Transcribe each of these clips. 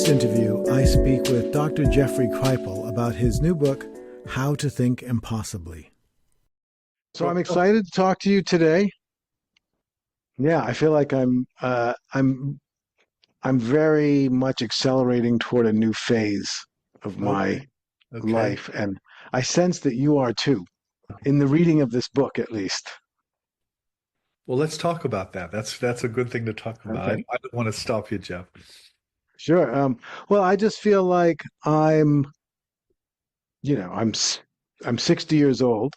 this interview, I speak with Dr. Jeffrey Kripal about his new book, How to Think Impossibly. So I'm excited to talk to you today. Yeah, I feel like I'm very much accelerating toward a new phase of my life, and I sense that you are too, in the reading of this book, at least. Well, let's talk about that. That's a good thing to talk about. Okay. I don't want to stop you, Jeff. Sure. Well, I just feel like you know, I'm 60 years old.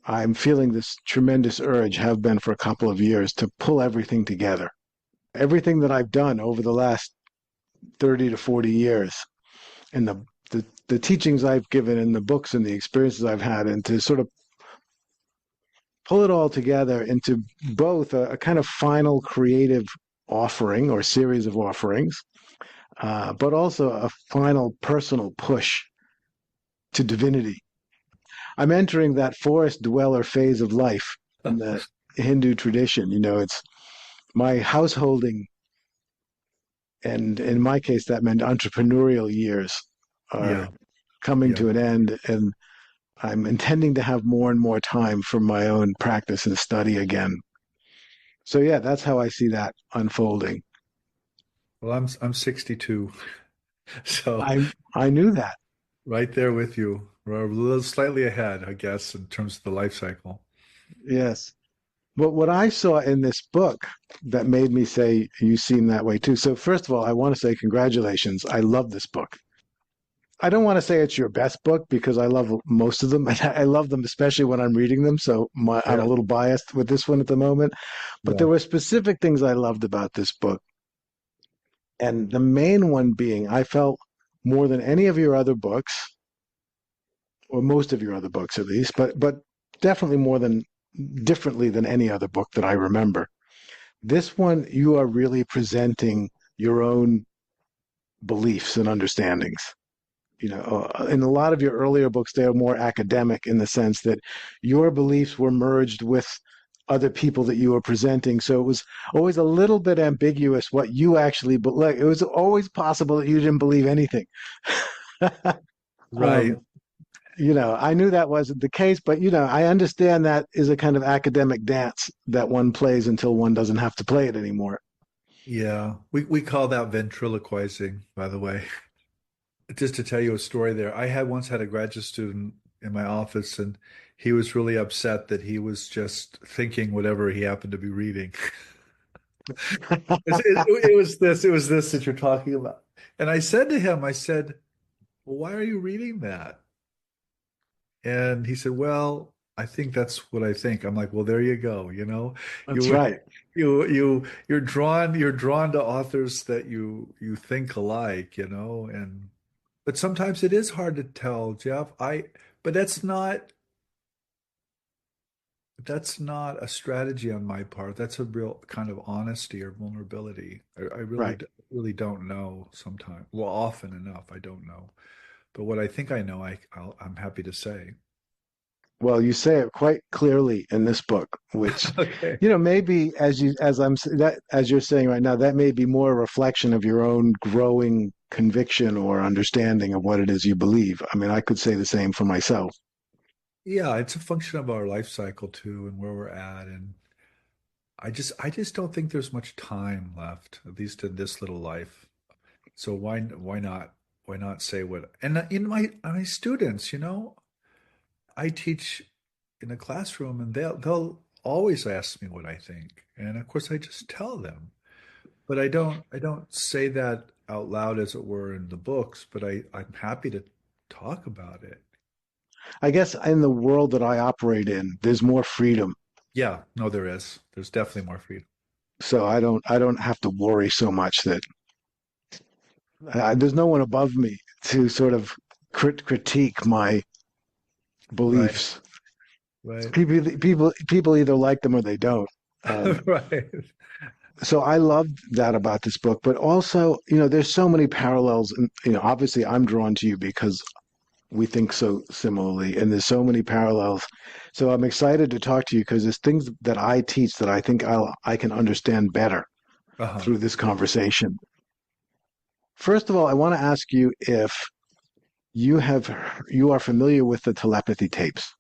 I'm feeling this tremendous urge, have been for a couple of years, to pull everything together. Everything that I've done over the last 30 to 40 years, and the teachings I've given and the books and the experiences I've had, and to sort of pull it all together into both a kind of final creative offering or series of offerings, but also a final personal push to divinity. I'm entering that forest dweller phase of life in the Hindu tradition. You know, it's my householding, and in my case, that meant entrepreneurial years are Yeah, coming yeah. to an end, and I'm intending to have more and more time for my own practice and study again. So yeah, that's how I see that unfolding. Well, I'm 62, so I knew that. right there with you. We're a little slightly ahead, I guess, in terms of the life cycle. Yes. But what I saw in this book that made me say you seem that way too. So first of all, I want to say congratulations. I love this book. I don't want to say it's your best book because I love most of them. I love them, especially when I'm reading them. So I'm a Yeah, little biased with this one at the moment. But there yeah. were specific things I loved about this book. And the main one being, I felt more than any of your other books, or most of your other books at least, but definitely more than differently than any other book that I remember. This one, you are really presenting your own beliefs and understandings. You know, in a lot of your earlier books, they are more academic in the sense that your beliefs were merged with other people that you were presenting. So it was always a little bit ambiguous what you actually believe. It was always possible that you didn't believe anything. Right. um, you know, I knew that wasn't the case, but you know, I understand that is a kind of academic dance that one plays until one doesn't have to play it anymore. Yeah. We call that ventriloquizing, by the way. Just to tell you a story there, I had once had a graduate student in my office, and he was really upset that he was just thinking whatever he happened to be reading. It was this that you're talking about. And I said to him, I said, well, why are you reading that? And he said, well, I think that's what I think. I'm like, well, there you go. That's You right. you're drawn to authors that you think alike, and but sometimes it is hard to tell, Jeff. But that's not a strategy on my part. That's a real kind of honesty or vulnerability. I really, Right. really don't know sometimes. Well, often enough, I don't know. But what I think I know, I'm happy to say. Well, you say it quite clearly in this book, which, Okay. you know, maybe as you're saying right now, that may be more a reflection of your own growing conviction or understanding of what it is you believe. I mean, I could say the same for myself. Yeah, it's a function of our life cycle too, and where we're at. And I just don't think there's much time left, at least in this little life. So why not say what? And in my students, I teach in a classroom, and they'll always ask me what I think, and of course I just tell them. But I don't say that out loud, as it were, in the books. But I'm happy to talk about it. I guess in the world that I operate in, there's more freedom. Yeah, no, there is. There's definitely more freedom. So I don't have to worry so much that there's no one above me to sort of critique my Right, beliefs. right, People either like them or they don't. right. So I loved that about this book, but also, you know, there's so many parallels, and you know, obviously I'm drawn to you because we think so similarly, and there's so many parallels. So I'm excited to talk to you because there's things that I teach that I think I can understand better Uh-huh. through this conversation. First of all, I want to ask you if you are familiar with the telepathy tapes,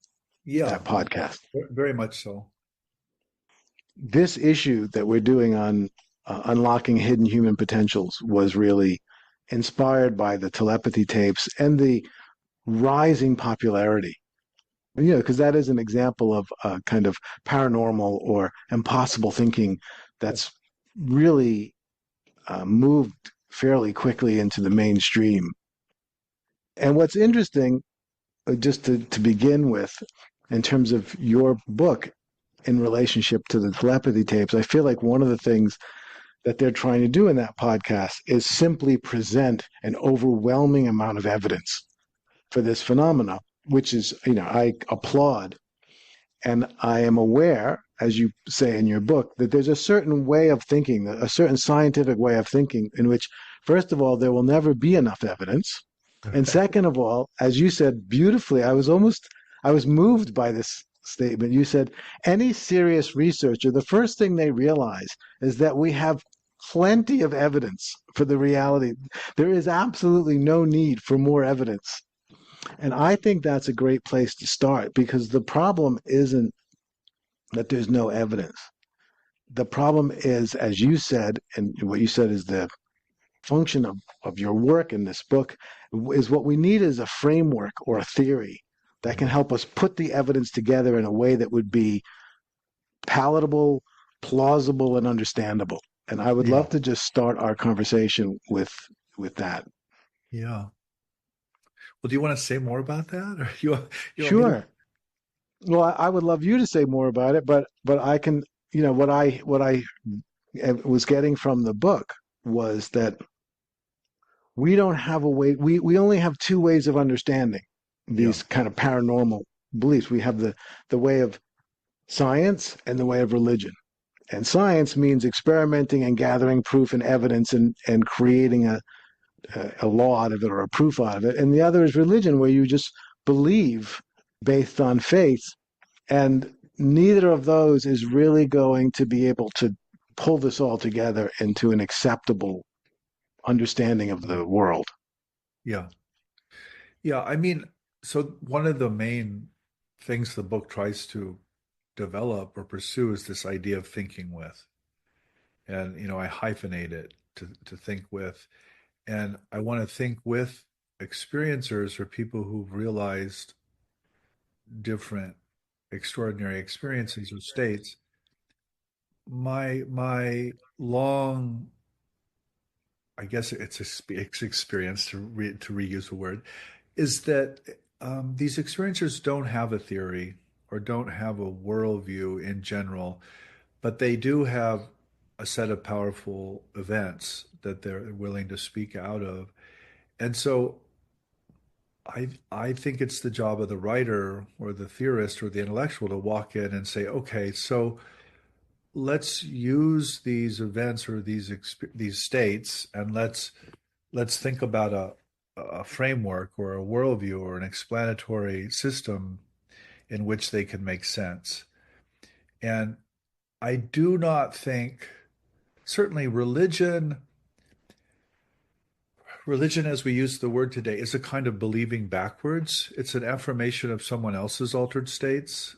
Yeah, that podcast. very much so. This issue that we're doing on unlocking hidden human potentials was really inspired by the telepathy tapes and the rising popularity. You know, because that is an example of kind of paranormal or impossible thinking Yeah. that's really moved fairly quickly into the mainstream. And what's interesting, just to begin with, in terms of your book in relationship to the telepathy tapes, I feel like one of the things that they're trying to do in that podcast is simply present an overwhelming amount of evidence for this phenomena, which is, you know, I applaud. And I am aware, as you say in your book, that there's a certain way of thinking, a certain scientific way of thinking, in which, first of all, there will never be enough evidence. And second of all, as you said beautifully, I was moved by this statement. You said, any serious researcher, the first thing they realize is that we have plenty of evidence for the reality. There is absolutely no need for more evidence. And I think that's a great place to start because the problem isn't that there's no evidence. The problem is, as you said, and what you said is the function of your work in this book, is what we need is a framework or a theory that can help us put the evidence together in a way that would be palatable, plausible, and understandable. And I would Yeah, love to just start our conversation with that. yeah. Well, do you want to say more about that, or you want me to? Sure. Well, I would love you to say more about it, but I can, you know, what I was getting from the book was that we don't have a way. We only have two ways of understanding Yeah, these kind of paranormal beliefs. We have the way of science and the way of religion. And science means experimenting and gathering proof and evidence and creating a law out of it or a proof out of it. And the other is religion, where you just believe based on faith. And neither of those is really going to be able to pull this all together into an acceptable understanding of the world. yeah, yeah. I mean, so one of the main things the book tries to develop or pursue is this idea of thinking with, and I hyphenate it to think with, and I want to think with experiencers or people who've realized different extraordinary experiences or states. My long, I guess it's experience to reuse a word, is that these experiencers don't have a theory or don't have a worldview in general, but they do have a set of powerful events that they're willing to speak out of. And so I think it's the job of the writer or the theorist or the intellectual to walk in and say, okay, so let's use these events or these states, and let's think about a framework or a worldview or an explanatory system in which they can make sense. And I do not think, certainly religion as we use the word today is a kind of believing backwards. It's an affirmation of someone else's altered states.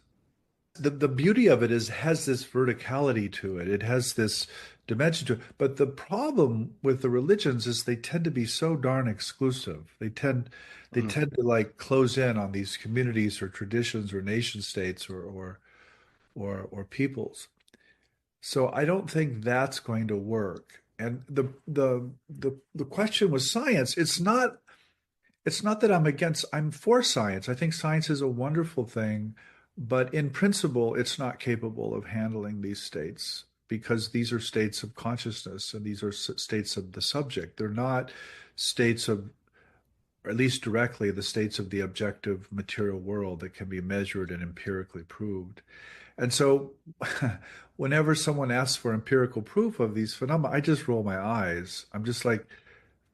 The beauty of it is it has this verticality to it. It has this dimension to it. But the problem with the religions is they tend to be so darn exclusive. They Mm. tend to like close in on these communities or traditions or nation states or peoples. So I don't think that's going to work. And the question with science, it's not that I'm for science. I think science is a wonderful thing, but in principle, it's not capable of handling these states because these are states of consciousness and these are states of the subject. They're not states of, or at least directly, the states of the objective material world that can be measured and empirically proved. And so whenever someone asks for empirical proof of these phenomena, I just roll my eyes. I'm just like,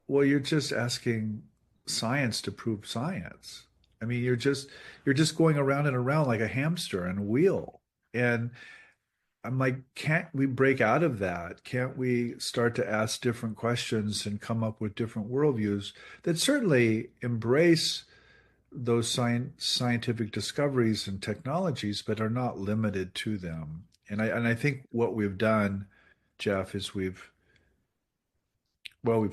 well, you're just asking science to prove science. I mean, you're just going around and around like a hamster in a wheel. And I'm like, can't we break out of that? Can't we start to ask different questions and come up with different worldviews that certainly embrace those scientific discoveries and technologies, but are not limited to them? And I think what we've done, Jeff, is we've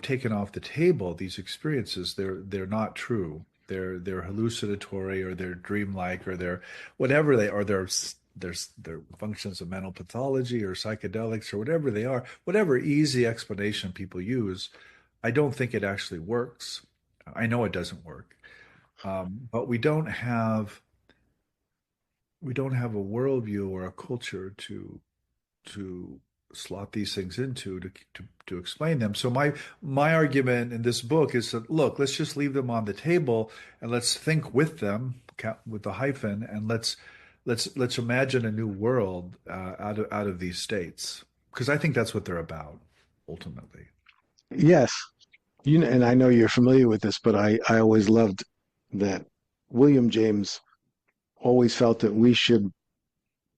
taken off the table these experiences. They're not true. They're hallucinatory, or they're dreamlike, or they're whatever they are. They're functions of mental pathology or psychedelics or whatever they are. Whatever easy explanation people use, I don't think it actually works. I know it doesn't work, but we don't have a worldview or a culture to slot these things into to explain them. So my argument in this book is that, look, let's just leave them on the table and let's think with them, with the hyphen, and let's imagine a new world out of these states, because I think that's what they're about ultimately. Yes, and I know you're familiar with this, but I always loved that William James always felt that we should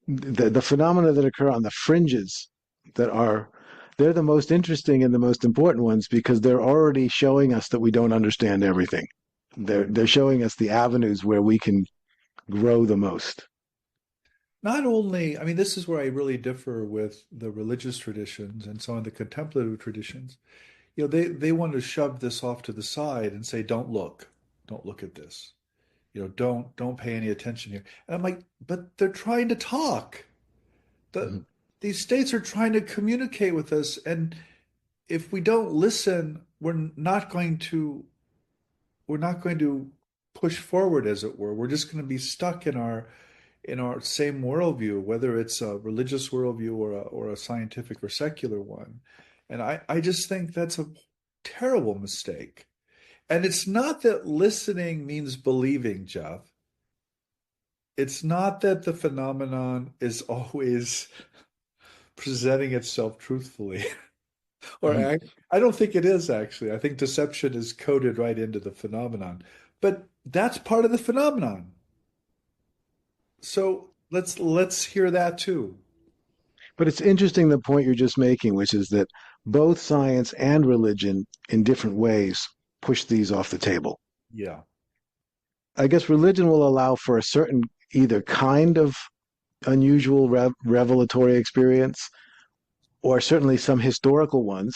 the phenomena that occur on the fringes that are they're the most interesting and the most important ones because they're already showing us that we don't understand everything. They're showing us the avenues where we can grow the most. Not only, I mean, this is where I really differ with the religious traditions and some of the contemplative traditions. They want to shove this off to the side and say, don't look at this. Don't pay any attention here. And I'm like, but they're trying to talk. The Mhm. These states are trying to communicate with us, and if we don't listen, we're not going to push forward, as it were. We're just going to be stuck in our same worldview, whether it's a religious worldview or a scientific or secular one. And I just think that's a terrible mistake. And it's not that listening means believing, Jeff. It's not that the phenomenon is always presenting itself truthfully. or Mhm. act, I don't think it is, actually. I think deception is coded right into the phenomenon. But that's part of the phenomenon. So let's hear that too. But it's interesting the point you're just making, which is that both science and religion, in different ways, push these off the table. Yeah. I guess religion will allow for a certain either kind of unusual revelatory experience or certainly some historical ones,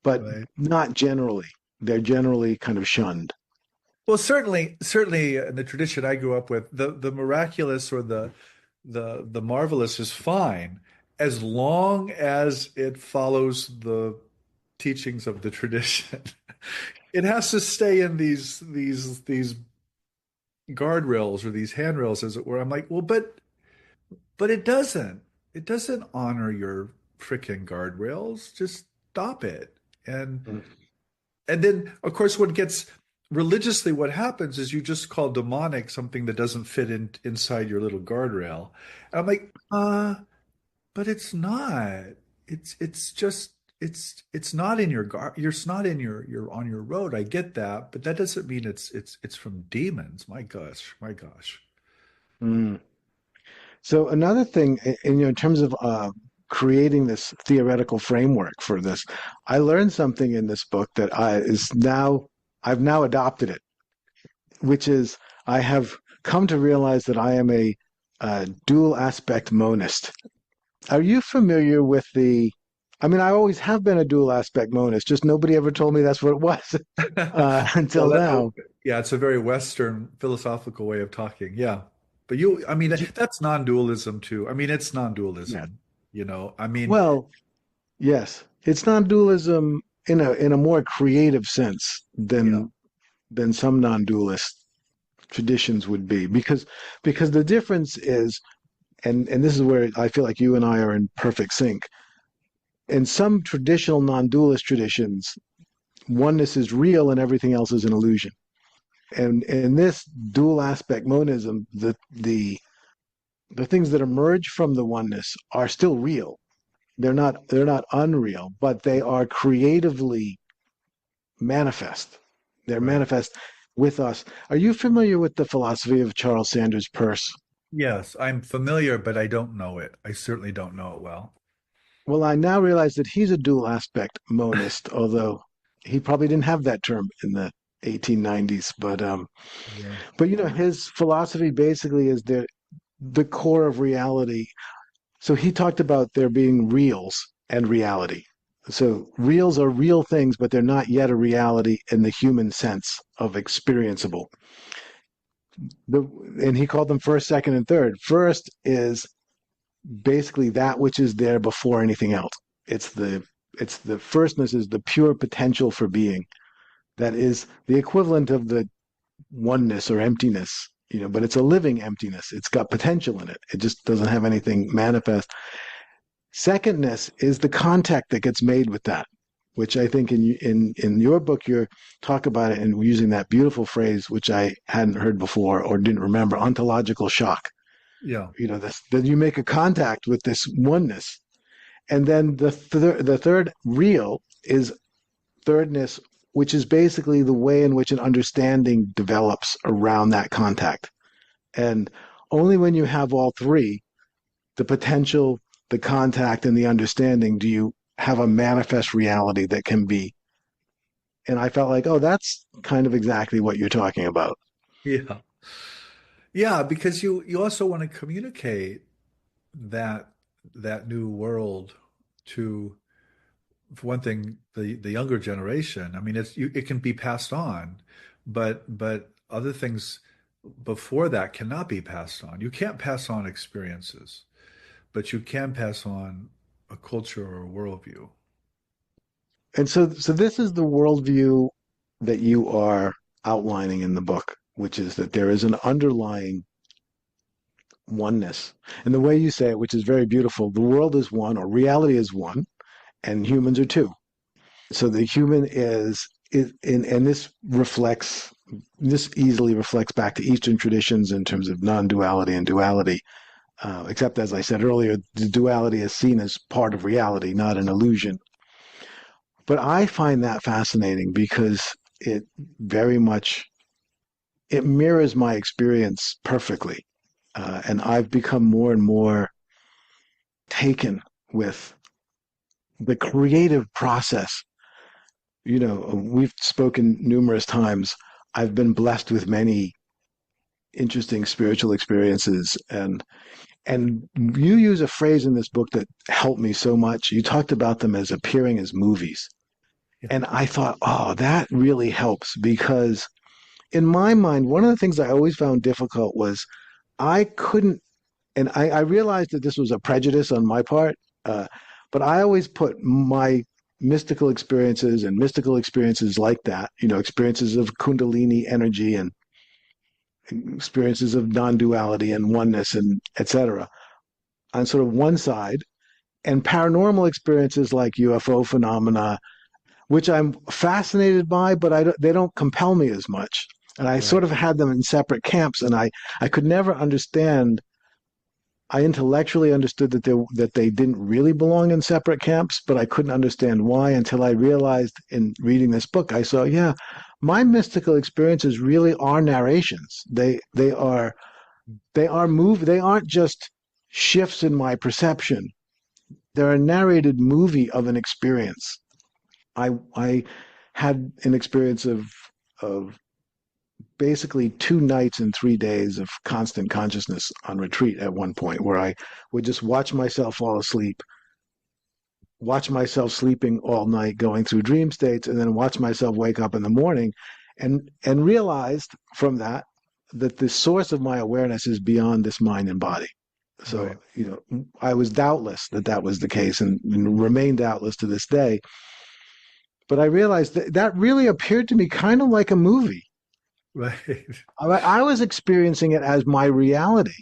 but Right. not generally. They're generally kind of shunned. Well, certainly in the tradition I grew up with, the miraculous or the marvelous is fine as long as it follows the teachings of the tradition. It has to stay in these guardrails or these handrails, as it were. I'm like, well, but it doesn't. It doesn't honor your freaking guardrails. Just stop it. And and then, of course, what happens is you just call demonic something that doesn't fit inside your little guardrail. And I'm like, but it's not. It's just it's not in your it's not in your on your road. I get that, but that doesn't mean it's from demons. My gosh, my gosh. Mm. So another thing, in terms of creating this theoretical framework for this, I learned something in this book that I've now adopted it, which is I have come to realize that I am a dual aspect monist. Are you familiar with the? I mean, I always have been a dual aspect monist. Just nobody ever told me that's what it was Well, until now. yeah, it's a very Western philosophical way of talking. Yeah. But I mean, Did you? that's non-dualism too. I mean, it's Yeah. non-dualism, I mean, Well, yes, it's non-dualism in a more creative sense yeah, than some non-dualist traditions would be, because the difference is, and this is where I feel like you and I are in perfect sync. In some traditional non-dualist traditions, oneness is real and everything else is an illusion. And in this dual aspect monism, the things that emerge from the oneness are still real. They're not unreal, but they are creatively manifest. They're right. manifest with us. Are you familiar with the philosophy of Charles Sanders Peirce? Yes, I'm familiar, but I don't know it. I certainly don't know it well. Well, I now realize that he's a dual aspect monist, although he probably didn't have that term in the 1890s. Yeah. But his philosophy basically is the core of reality. So he talked about there being reals and reality. So reals are real things, but they're not yet a reality in the human sense of experienceable. The, and he called them first, second, and third. First is basically that which is there before anything else. It's the it's the firstness is the pure potential for being. That is the equivalent of the oneness or emptiness, but it's a living emptiness. It's got potential in it. It just doesn't have anything manifest. Secondness is the contact that gets made with that, which I think in your book you talk about it and using that beautiful phrase which I hadn't heard before or didn't remember, ontological shock. Yeah. That you make a contact with this oneness, and then the third real is thirdness, which is basically the way in which an understanding develops around that contact. And only when you have all three, the potential, the contact, and the understanding, do you have a manifest reality that can be. And I felt like, oh, that's kind of exactly what you're talking about. Yeah. Yeah, because you also want to communicate that that new world to, for one thing, the younger generation. I mean, it can be passed on, but other things before that cannot be passed on. You can't pass on experiences, but you can pass on a culture or a worldview. And so this is the worldview that you are outlining in the book, which is that there is an underlying oneness. And the way you say it, which is very beautiful, the world is one, or reality is one, and humans are two. So the human is and this easily reflects back to Eastern traditions in terms of non-duality and duality. Except as I said earlier, the duality is seen as part of reality, not an illusion. But I find that fascinating because it very much it mirrors my experience perfectly, and I've become more and more taken with the creative process. We've spoken numerous times. I've been blessed with many interesting spiritual experiences, and you use a phrase in this book that helped me so much. You talked about them as appearing as movies. Yeah. And I thought, oh, that really helps because in my mind, one of the things I always found difficult was I couldn't, and I realized that this was a prejudice on my part, uh, but I always put my mystical experiences like that, experiences of Kundalini energy and experiences of non-duality and oneness and etc. on sort of one side, and paranormal experiences like UFO phenomena, which I'm fascinated by, but they don't compel me as much. And I sort Right. of had them in separate camps, and I could never understand. I intellectually understood that they didn't really belong in separate camps, but I couldn't understand why until I realized in reading this book. I saw, yeah, my mystical experiences really are narrations. They aren't just shifts in my perception. They're a narrated movie of an experience. I had an experience of basically 2 nights and 3 days of constant consciousness on retreat at one point, where I would just watch myself fall asleep, watch myself sleeping all night, going through dream states, and then watch myself wake up in the morning, and realized from that the source of my awareness is beyond this mind and body. So, Right. I was doubtless that was the case, and remain doubtless to this day. But I realized that really appeared to me kind of like a movie. Right. I was experiencing it as my reality,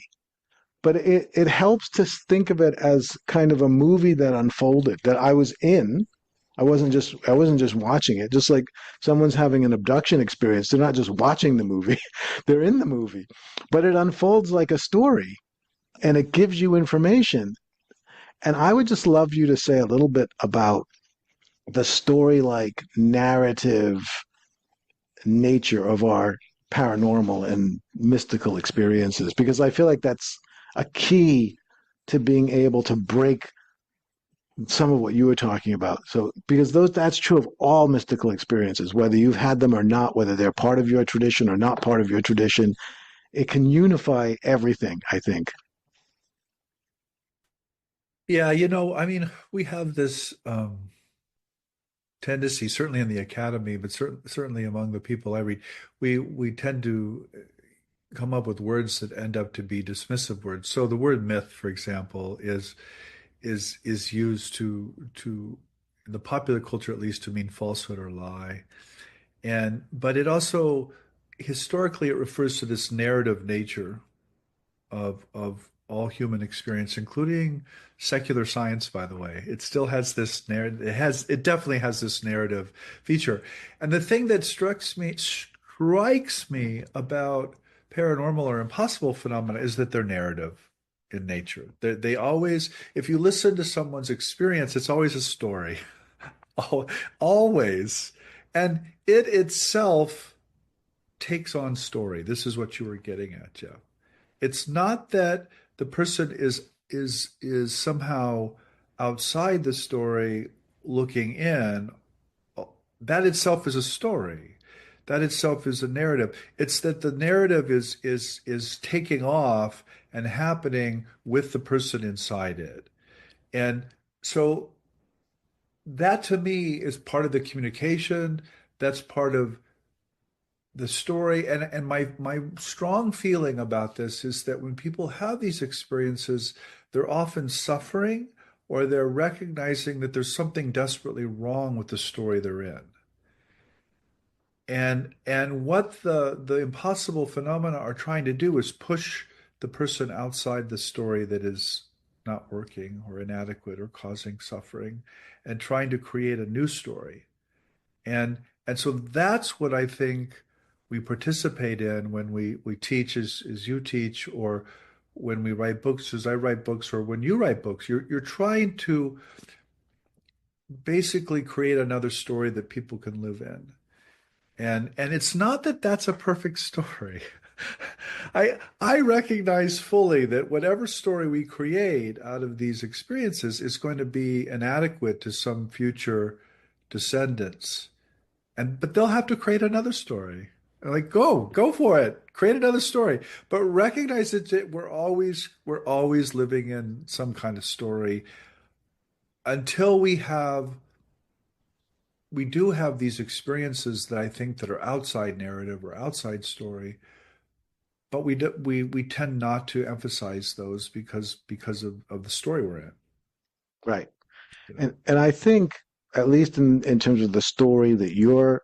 but it helps to think of it as kind of a movie that unfolded that I was in. I wasn't just watching it. Just like someone's having an abduction experience, they're not just watching the movie, they're in the movie. But it unfolds like a story, and it gives you information. And I would just love you to say a little bit about the story like narrative nature of our paranormal and mystical experiences, because I feel like that's a key to being able to break some of what you were talking about. So, because that's true of all mystical experiences, whether you've had them or not, whether they're part of your tradition or not part of your tradition, it can unify everything, I think. Yeah, I mean, we have this tendency, certainly in the academy, but certainly among the people I read, we tend to come up with words that end up to be dismissive words. So the word myth, for example, is used to in the popular culture at least to mean falsehood or lie. And but it also historically it refers to this narrative nature of all human experience, including secular science, by the way. It still has this narrative. It definitely has this narrative feature. And the thing that strikes me about paranormal or impossible phenomena is that they're narrative in nature. They always, if you listen to someone's experience, it's always a story. Always. And it itself takes on story. This is what you were getting at, Jeff. It's not that the person is somehow outside the story looking in. That itself is a story. That itself is a narrative. It's that the narrative is taking off and happening with the person inside it. And so that to me is part of the communication. That's part of the story. And my strong feeling about this is that when people have these experiences, they're often suffering or they're recognizing that there's something desperately wrong with the story they're in. And what the impossible phenomena are trying to do is push the person outside the story that is not working or inadequate or causing suffering and trying to create a new story. And so that's what I think we participate in when we teach as you teach, or when we write books as I write books, or when you write books. You're trying to basically create another story that people can live in. And it's not that that's a perfect story. I recognize fully that whatever story we create out of these experiences is going to be inadequate to some future descendants. But they'll have to create another story. Like, go for it. Create another story. But recognize that we're always living in some kind of story until we do have these experiences that I think that are outside narrative or outside story, but we tend not to emphasize those because of the story we're in, Right. you know. And I think, at least in terms of the story that you're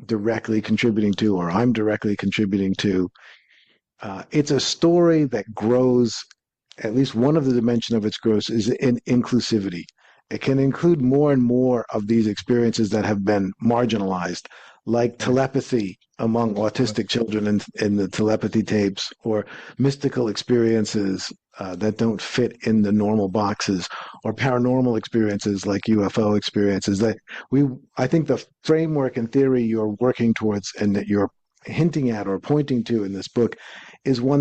directly contributing to, or I'm directly contributing to, it's a story that grows. At least one of the dimension of its growth is in inclusivity. It can include more and more of these experiences that have been marginalized, like Right. telepathy among Right. autistic children in the telepathy tapes, or mystical experiences that don't fit in the normal boxes, or paranormal experiences like UFO experiences. I think the framework and theory you're working towards and that you're hinting at or pointing to in this book is one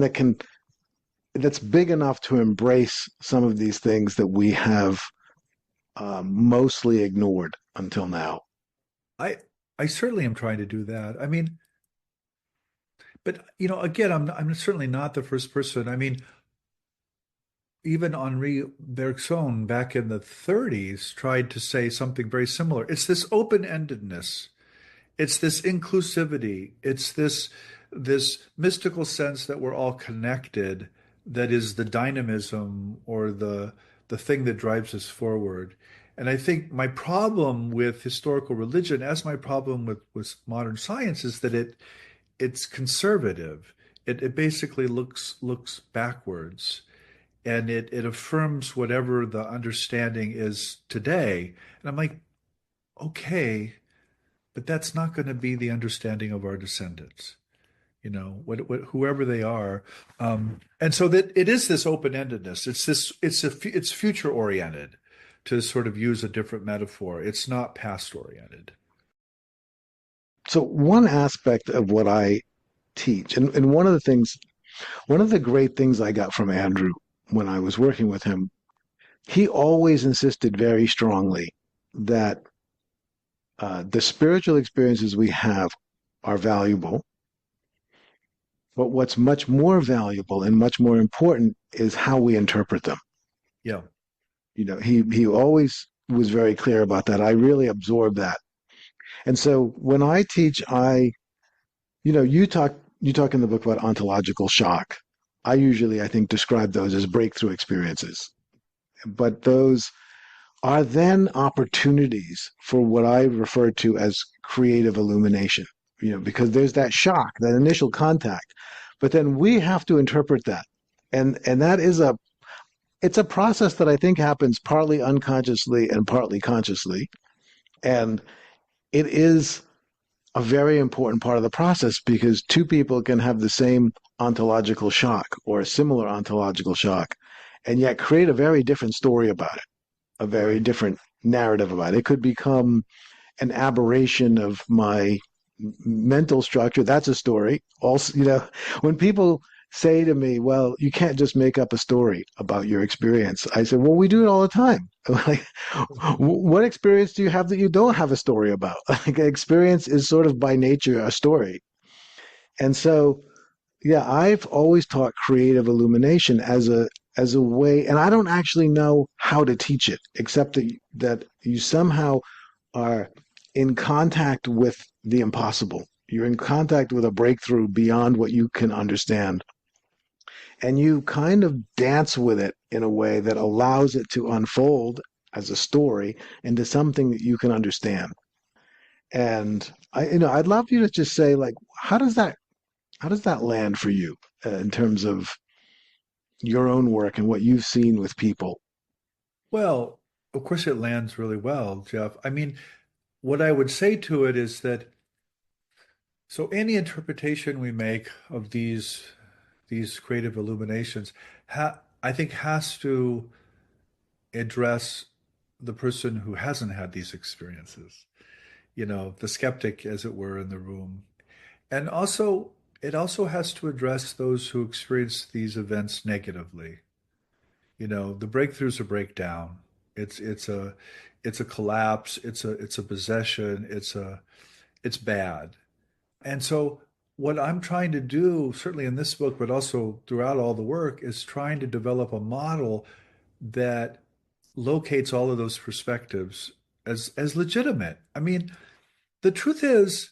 that's big enough to embrace some of these things that we have mostly ignored until now. I I certainly am trying to do that. I mean, but again, I'm certainly not the first person. I mean, even Henri Bergson back in the 30s tried to say something very similar. It's this open-endedness. It's this inclusivity. It's this mystical sense that we're all connected, that is the dynamism or the thing that drives us forward. And I think my problem with historical religion, as my problem with modern science, is that it's conservative. It basically looks backwards, and it affirms whatever the understanding is today. And I'm like, okay, but that's not going to be the understanding of our descendants, whoever they are. And so that it is this open-endedness. It's future oriented, to sort of use a different metaphor. It's not past oriented. So one aspect of what I teach, and one of the great things I got from Andrew when I was working with him, he always insisted very strongly that the spiritual experiences we have are valuable, but what's much more valuable and much more important is how we interpret them. Yeah. He always was very clear about that. I really absorbed that. And so when I teach, you talk in the book about ontological shock. I think describe those as breakthrough experiences. But those are then opportunities for what I refer to as creative illumination, because there's that shock, that initial contact, but then we have to interpret that. And that is it's a process that I think happens partly unconsciously and partly consciously. And it is a very important part of the process because two people can have the same ontological shock or a similar ontological shock and yet create a very different story about it, a very Right. different narrative about it. It could become an aberration of my mental structure. That's a story. Also, when people say to me, well, you can't just make up a story about your experience. I said, well, we do it all the time. Like, what experience do you have that you don't have a story about? Like, experience is sort of by nature a story. And so, yeah, I've always taught creative illumination as a way, and I don't actually know how to teach it, except that you somehow are in contact with the impossible. You're in contact with a breakthrough beyond what you can understand. And you kind of dance with it in a way that allows it to unfold as a story into something that you can understand. And I'd love you to just say, like, how does that land for you in terms of your own work and what you've seen with people? Well, of course, it lands really well, Jeff. I mean, what I would say to it is that so any interpretation we make of these creative illuminations, I think, has to address the person who hasn't had these experiences. The skeptic, as it were, in the room, and also it also has to address those who experience these events negatively. The breakthrough's a breakdown. It's a collapse. It's a possession. It's bad. And so what I'm trying to do, certainly in this book, but also throughout all the work, is trying to develop a model that locates all of those perspectives as legitimate. I mean, the truth is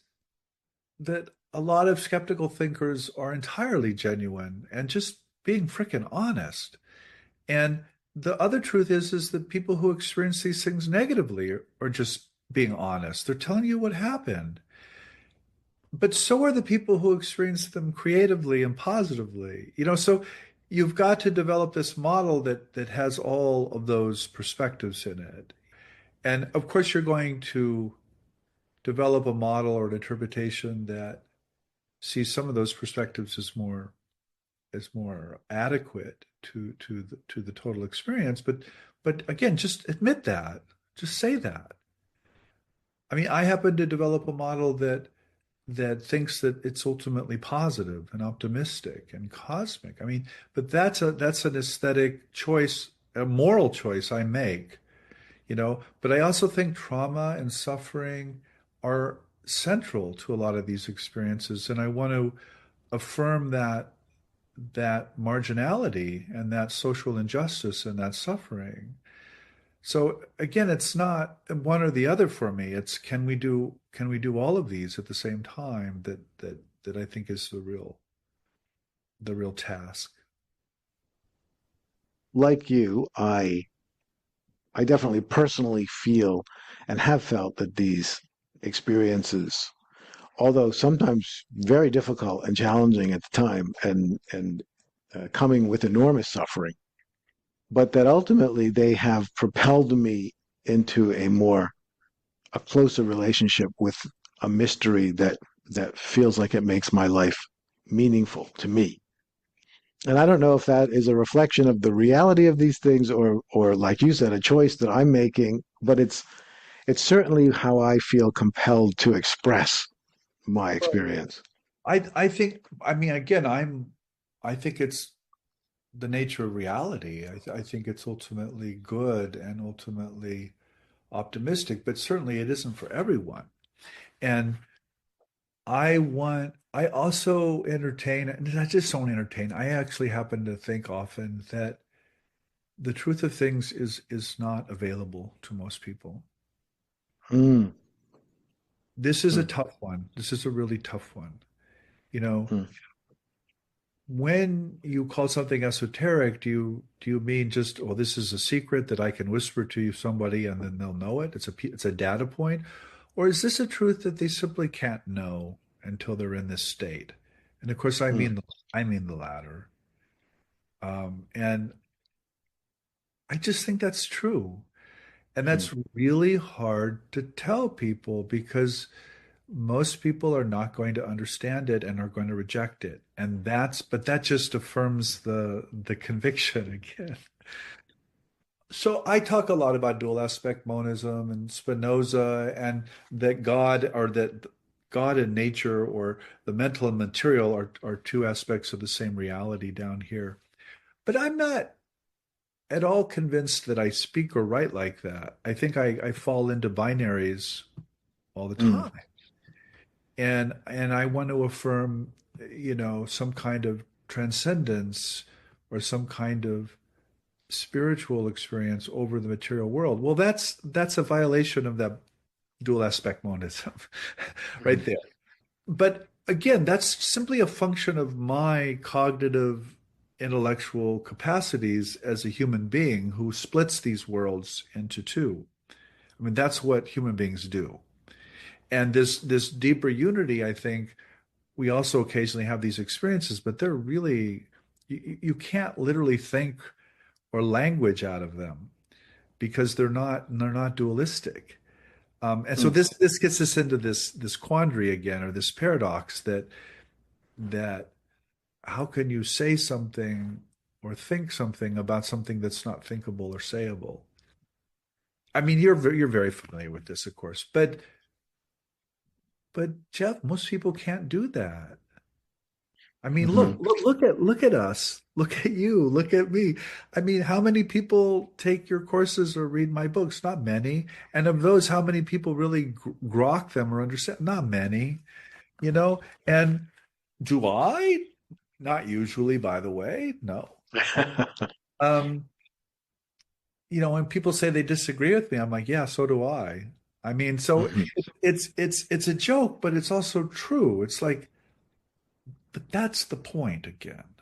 that a lot of skeptical thinkers are entirely genuine and just being freaking honest. And the other truth is that people who experience these things negatively are just being honest. They're telling you what happened. But so are the people who experience them creatively and positively. So you've got to develop this model that has all of those perspectives in it. And of course, you're going to develop a model or an interpretation that sees some of those perspectives as more adequate to the total experience. But again, just admit that. Just say that. I mean, I happen to develop a model that thinks that it's ultimately positive and optimistic and cosmic. I mean, but that's an aesthetic choice, a moral choice I make. But I also think trauma and suffering are central to a lot of these experiences, and I want to affirm that marginality and that social injustice and that suffering. So again, it's not one or the other for me. It's can we do all of these at the same time that I think is the real task. Like you, I definitely personally feel and have felt that these experiences, although sometimes very difficult and challenging at the time, and coming with enormous suffering, but that ultimately they have propelled me into a closer relationship with a mystery that feels like it makes my life meaningful to me. And I don't know if that is a reflection of the reality of these things or like you said, a choice that I'm making, but it's certainly how I feel compelled to express. my experience. I think, I mean, again, I think it's the nature of reality. I think it's ultimately good and ultimately optimistic, but certainly it isn't for everyone. And I also entertain, and I just don't entertain. I actually happen to think often that the truth of things is not available to most people. Mm, This is a mm, tough one. This is a really tough one. You know, mm, when you call something esoteric, do you mean just, oh, this is a secret that I can whisper to somebody and then they'll know it? It's a data point, or is this a truth that they simply can't know until they're in this state? And of course, mm, I mean the latter. And I just think that's true. And mm, that's really hard to tell people because most people are not going to understand it and are going to reject it. But that just affirms the conviction again. So I talk a lot about dual aspect monism and Spinoza and that God and nature or the mental and material are two aspects of the same reality down here. But I'm not at all convinced that I speak or write like that. I think I fall into binaries all the mm, time. And I want to affirm, some kind of transcendence or some kind of spiritual experience over the material world. Well, that's a violation of that dual aspect monism right mm, there. But again, that's simply a function of my cognitive intellectual capacities as a human being who splits these worlds into two. I mean, that's what human beings do. And this deeper unity, I think, we also occasionally have these experiences, but they're really you can't literally think or language out of them because they're not dualistic. And so mm, this gets us into this quandary again, or this paradox that how can you say something or think something about something that's not thinkable or sayable? I mean, you're very familiar with this, of course, but Jeff, most people can't do that. I mean, mhm. look at us. Look at you. Look at me. I mean, how many people take your courses or read my books? Not many. And of those, how many people really grok them or understand? Not many, you know? And do I? Not usually, by the way. No. Um, when people say they disagree with me, I'm like, yeah, so do I. I mean, so Mhm. it's a joke, but it's also true. It's like, but that's the point again.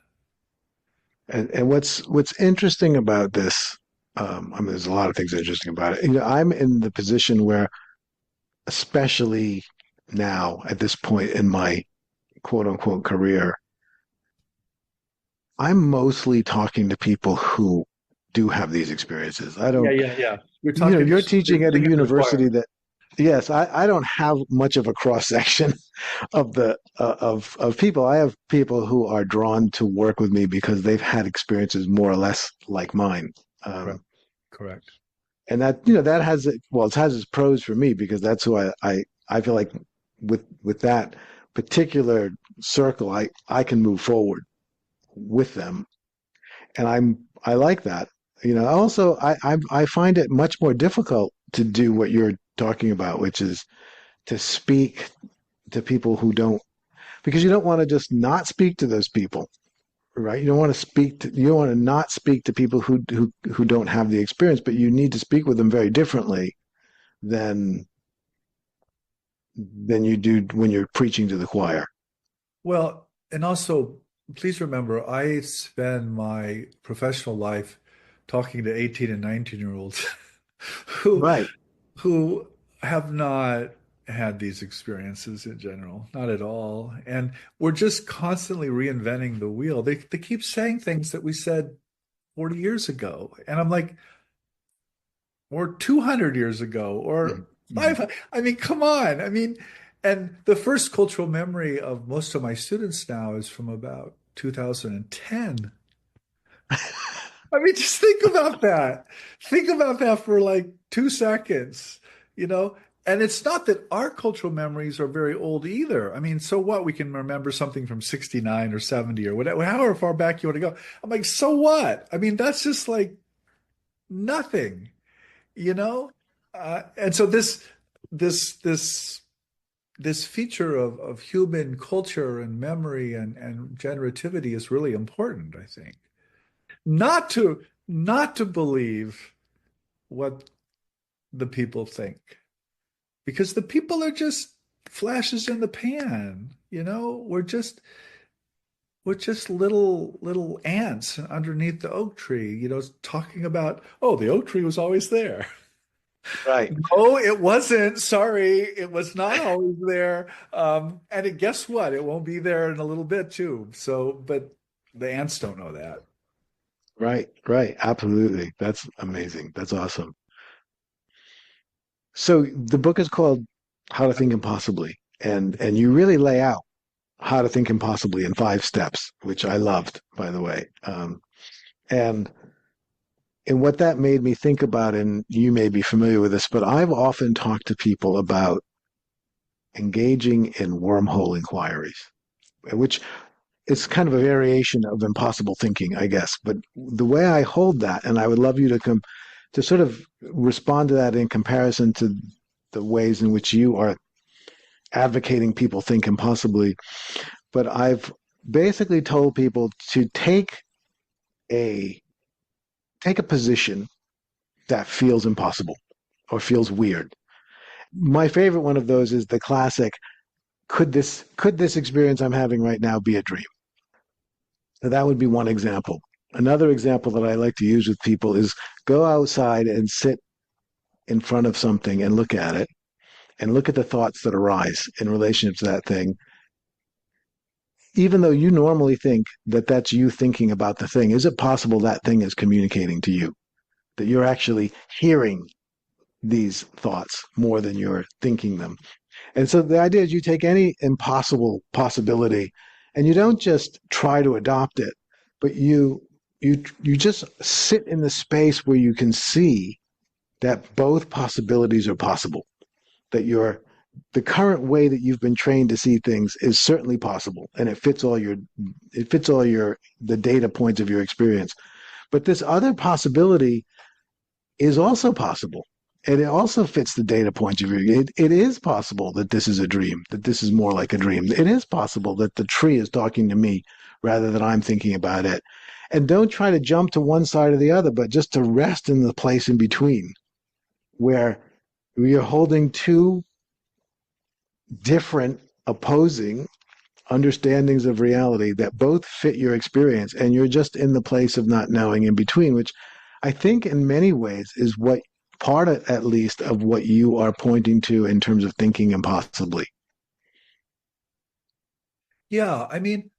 And what's interesting about this, I mean, there's a lot of things interesting about it. I'm in the position where, especially now at this point in my quote unquote career, I'm mostly talking to people who do have these experiences. I Yeah, don't, yeah, yeah. You're talking to you're teaching at a singing to the university choir. that, yes, I don't have much of a cross section of the of people. I have people who are drawn to work with me because they've had experiences more or less like mine. Correct. Um, Correct. and that that has it has its pros for me because that's who I feel like with that particular circle I can move forward with them, and I like that. Also I find it much more difficult to do what you're talking about, which is to speak to people who don't, because you don't want to just not speak to those people, right? You don't want to not speak to people who don't have the experience, but you need to speak with them very differently than you do when you're preaching to the choir. Well, and also, please remember, I spend my professional life talking to 18 and 19-year-olds who Right. who have not had these experiences in general, not at all. And we're just constantly reinventing the wheel. They keep saying things that we said 40 years ago. And I'm like, or 200 years ago, or Mm-hmm. 500. I mean, come on. I mean, and the first cultural memory of most of my students now is from about 2010. I mean, just think about that. Think about that for like 2 seconds, you know? And it's not that our cultural memories are very old either. I mean, so what? We can remember something from 69 or 70 or whatever, however far back you want to go. I'm like, so what? I mean, that's just like nothing, you know? And so this, this, this feature of human culture and memory and generativity is really important, I think. Not to believe what the people think, because the people are just flashes in the pan. We're just little ants underneath the oak tree, talking about, oh, the oak tree was always there. Right. No, it wasn't. Sorry, it was not always there. And guess what? It won't be there in a little bit too. So, but the ants don't know that. Right. Right. Absolutely. That's amazing. That's awesome. So the book is called How to Think Impossibly, and you really lay out how to think impossibly in 5 steps, which I loved, by the way. And what that made me think about, and you may be familiar with this, but I've often talked to people about engaging in wormhole inquiries, which is kind of a variation of impossible thinking, I guess. But the way I hold that, and I would love you to come to sort of respond to that in comparison to the ways in which you are advocating people think impossibly. But I've basically told people to a take a position that feels impossible or feels weird. My favorite one of those is the classic, could this experience I'm having right now be a dream? So that would be one example. Another example that I like to use with people is go outside and sit in front of something and look at it and look at the thoughts that arise in relationship to that thing. Even though you normally think that that's you thinking about the thing, is it possible that thing is communicating to you? That you're actually hearing these thoughts more than you're thinking them. And so the idea is you take any impossible possibility and you don't just try to adopt it, but you just sit in the space where you can see that both possibilities are possible, that the current way that you've been trained to see things is certainly possible and it fits all your the data points of your experience. But this other possibility is also possible. And it also fits the data points of view. It is possible that this is a dream, that this is more like a dream. It is possible that the tree is talking to me rather than I'm thinking about it. And don't try to jump to one side or the other, but just to rest in the place in between where you're holding two different opposing understandings of reality that both fit your experience, and you're just in the place of not knowing in between, which I think in many ways is what part of, at least, of what you are pointing to in terms of thinking impossibly. Yeah, I mean,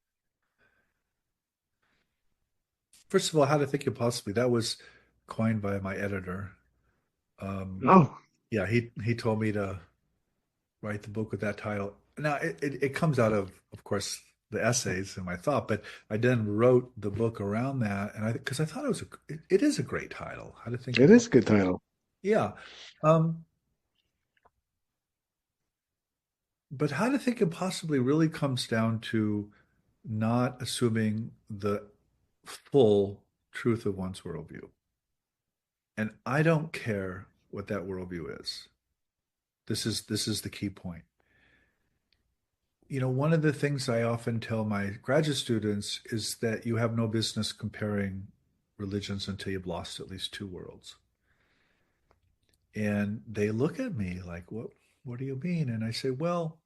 first of all, how to think impossibly, that was coined by my editor. Um, Oh, yeah, he told me to write the book with that title. Now it comes out of course, the essays and my thought, but I then wrote the book around that, and because I thought it is a great title, How to Think it is a Impossibly. good title. Yeah, um, but How to Think Impossibly really comes down to not assuming the full truth of one's worldview, and I don't care what that worldview is. This is the key point. One of the things I often tell my graduate students is that you have no business comparing religions until you've lost at least two worlds. And they look at me like, what do you mean? And I say, well,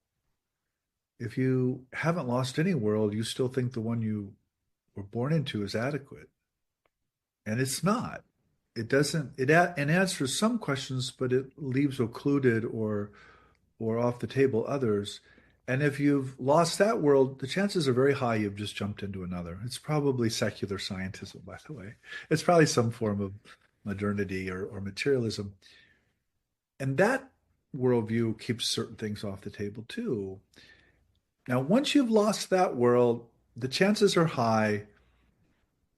if you haven't lost any world, you still think the one you were born into is adequate. And it's not. It doesn't, it answers some questions, but it leaves occluded or off the table others. And if you've lost that world, the chances are very high you've just jumped into another. It's probably secular scientism, by the way. It's probably some form of modernity or materialism. And that worldview keeps certain things off the table too. Now, once you've lost that world, the chances are high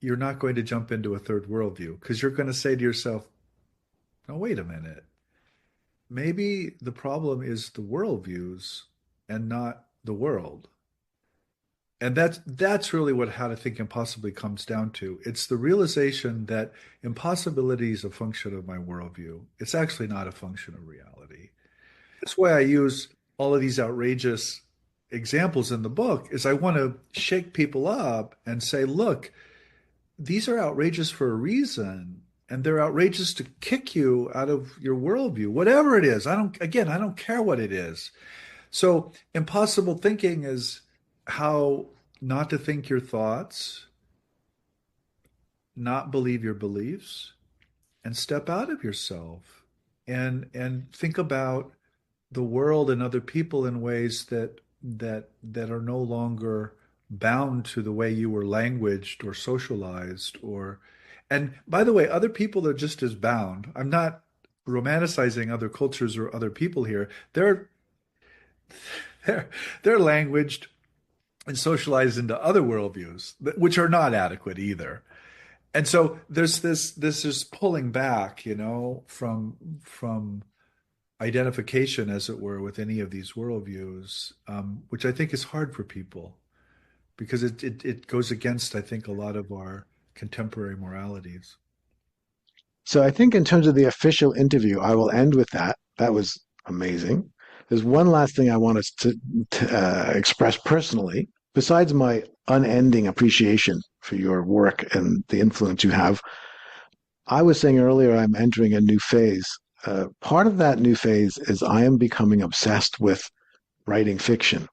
you're not going to jump into a third worldview because you're going to say to yourself, "Oh, wait a minute. maybe the problem is the worldviews and not the world. And that's really what How to Think Impossibly comes down to. It's the realization that impossibility is a function of my worldview. It's actually not a function of reality. That's why I use all of these outrageous examples in the book is I want to shake people up and say, look, these are outrageous for a reason. And they're outrageous to kick you out of your worldview, whatever it is. I don't care what it is. So, impossible thinking is how not to think your thoughts, not believe your beliefs, and step out of yourself and think about the world and other people in ways that are no longer bound to the way you were languaged or socialized or and by the way, other people are just as bound. I'm not romanticizing other cultures or other people here. They're they're languaged and socialized into other worldviews, which are not adequate either. And so there's this is pulling back, from identification, as it were, with any of these worldviews, which I think is hard for people because it goes against, I think, a lot of our contemporary moralities. So I think in terms of the official interview, I will end with that. That was amazing. There's one last thing I want us to express personally, besides my unending appreciation for your work and the influence you have. I was saying earlier, I'm entering a new phase. Part of that new phase is I am becoming obsessed with writing fiction.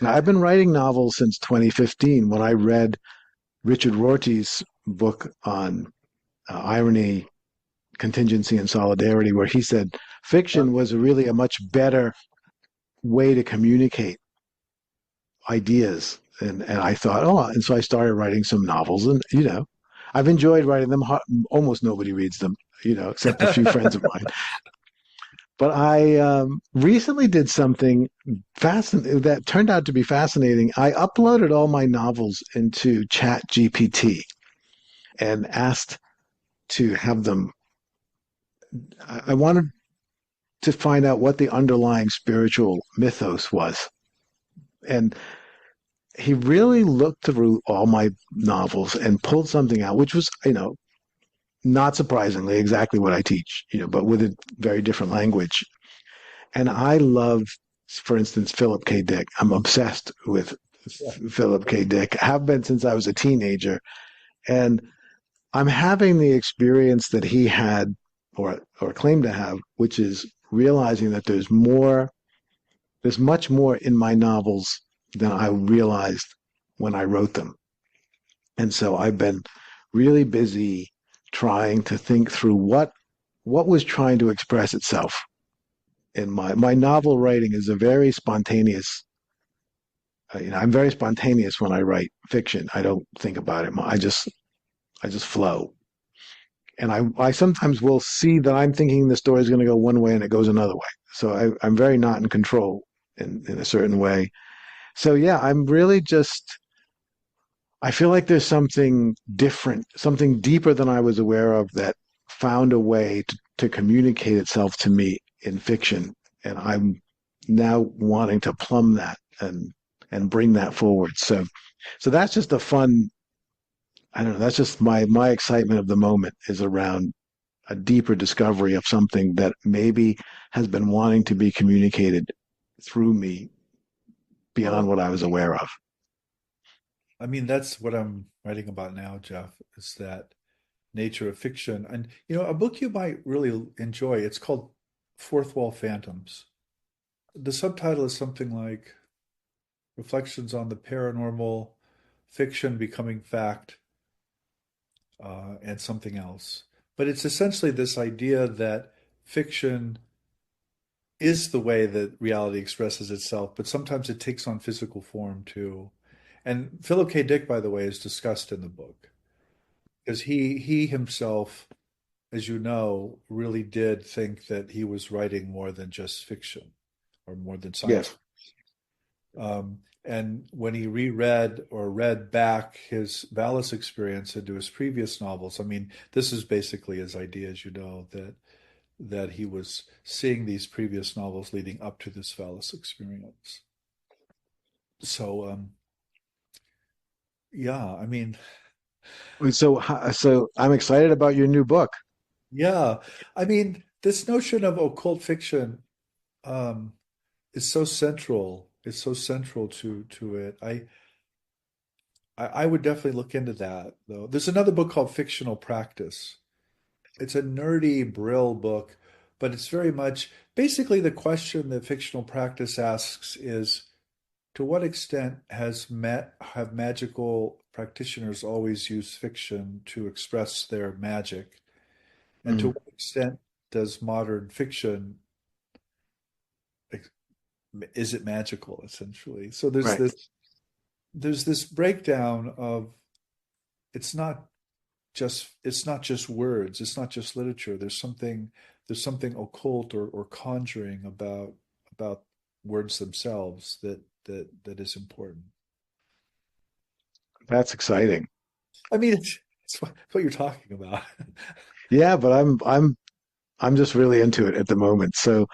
Now, I've been writing novels since 2015 when I read Richard Rorty's book on irony, contingency, and solidarity, where he said fiction was really a much better way to communicate ideas. And I thought, oh, and so I started writing some novels, and I've enjoyed writing them. Almost nobody reads them, except a few friends of mine. But I recently did something fascinating that turned out to be fascinating. I uploaded all my novels into Chat GPT and asked to have them. I wanted to find out what the underlying spiritual mythos was. And he really looked through all my novels and pulled something out, which was, not surprisingly, exactly what I teach, but with a very different language. And I love, for instance, Philip K. Dick. I'm obsessed with Philip K. Dick. I have been since I was a teenager. And I'm having the experience that he had or claimed to have, which is realizing that there's much more in my novels than I realized when I wrote them. And so I've been really busy trying to think through what was trying to express itself in my novel writing is a very spontaneous. I'm very spontaneous when I write fiction. I don't think about it. I just flow. And I sometimes will see that I'm thinking the story is going to go one way and it goes another way. So I'm very not in control in a certain way. So yeah, I'm really just I feel like there's something different, something deeper than I was aware of that found a way to communicate itself to me in fiction. And I'm now wanting to plumb that and bring that forward. So that's just a fun, I don't know, that's just my excitement of the moment is around a deeper discovery of something that maybe has been wanting to be communicated through me beyond Well, what I was aware of. I mean, that's what I'm writing about now, Jeff, is that nature of fiction. And, a book you might really enjoy, it's called Fourth Wall Phantoms. The subtitle is something like Reflections on the Paranormal, Fiction Becoming Fact, and something else. But it's essentially this idea that fiction is the way that reality expresses itself, but sometimes it takes on physical form too. And Philip K. Dick, by the way, is discussed in the book because he himself, as you know, really did think that he was writing more than just fiction or more than science. Yes. And when he reread or read back his Valis experience into his previous novels, I mean, this is basically his idea, as you know, that that he was seeing these previous novels leading up to this phallus experience. So, yeah, I mean, So I'm excited about your new book. yeah, I mean, this notion of occult fiction um, is so central. It's so central to it. I would definitely look into that, though. There's another book called Fictional Practice. It's a nerdy Brill book, but it's very much basically the question that fictional practice asks is to what extent have magical practitioners always used fiction to express their magic? And to Mm, what extent does modern fiction is it magical essentially? So right. there's this breakdown of it's not it's not just words, it's not just literature. There's something occult or conjuring about words themselves that is important. That's exciting. I mean, it's what you're talking about. Yeah, but I'm just really into it at the moment. So,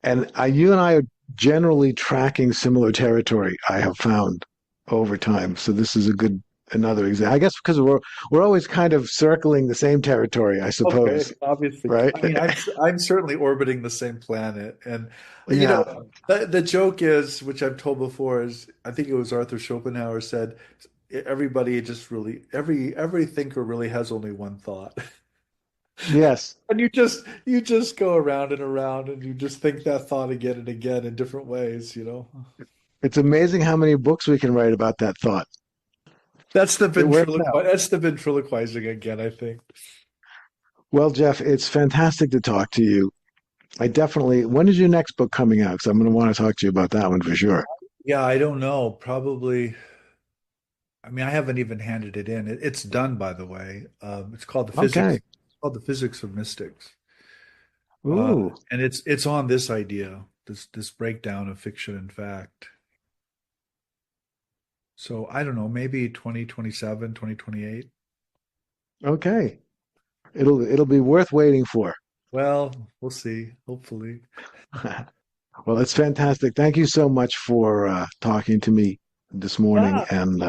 and you and I are generally tracking similar territory, I have found over time. So this is a good another example. I guess because we're always kind of circling the same territory, I Okay, suppose, obviously. right? I mean, I'm certainly orbiting the same planet, and you know, Yeah. the joke is, which I've told before, is I think it was Arthur Schopenhauer said, everybody just really every thinker really has only one thought, Yes. and you just go around and around, and you just think that thought again and again in different ways, you know. It's amazing how many books we can write about that thought. It works out. That's the ventriloquizing again, I think. Well, Jeff, it's fantastic to talk to you. I definitely, when is your next book coming out? Because I'm going to want to talk to you about that one for sure. Yeah, I don't know. Probably. I mean, I haven't even handed it in. It's done, by the way. It's called Okay. the physics of mystics, Ooh, and it's on this idea, this breakdown of fiction and fact. So I don't know, maybe 2027, 2028. okay. It'll be worth waiting for. Well, we'll see. Hopefully. Well, it's fantastic. Thank you so much for talking to me this morning. Yeah, And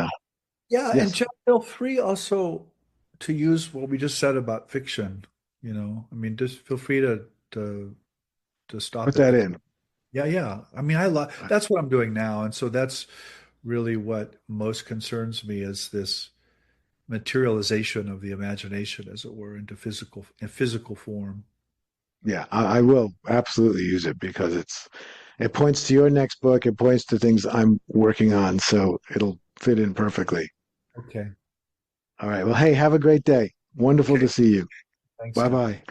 yeah, and yes, Jeff, feel free also to use what we just said about fiction. You know, I mean, just feel free to put stop at that the in. yeah, yeah. I mean, I love that's what I'm doing now, and so that's really what most concerns me is this materialization of the imagination, as it were, into physical form. Yeah, I will absolutely use it because it points to your next book. It points to things I'm working on, so it'll fit in perfectly. Okay. All right. Well, hey, have a great day. Wonderful Okay. to see you. Thanks, Bye Jeff. bye.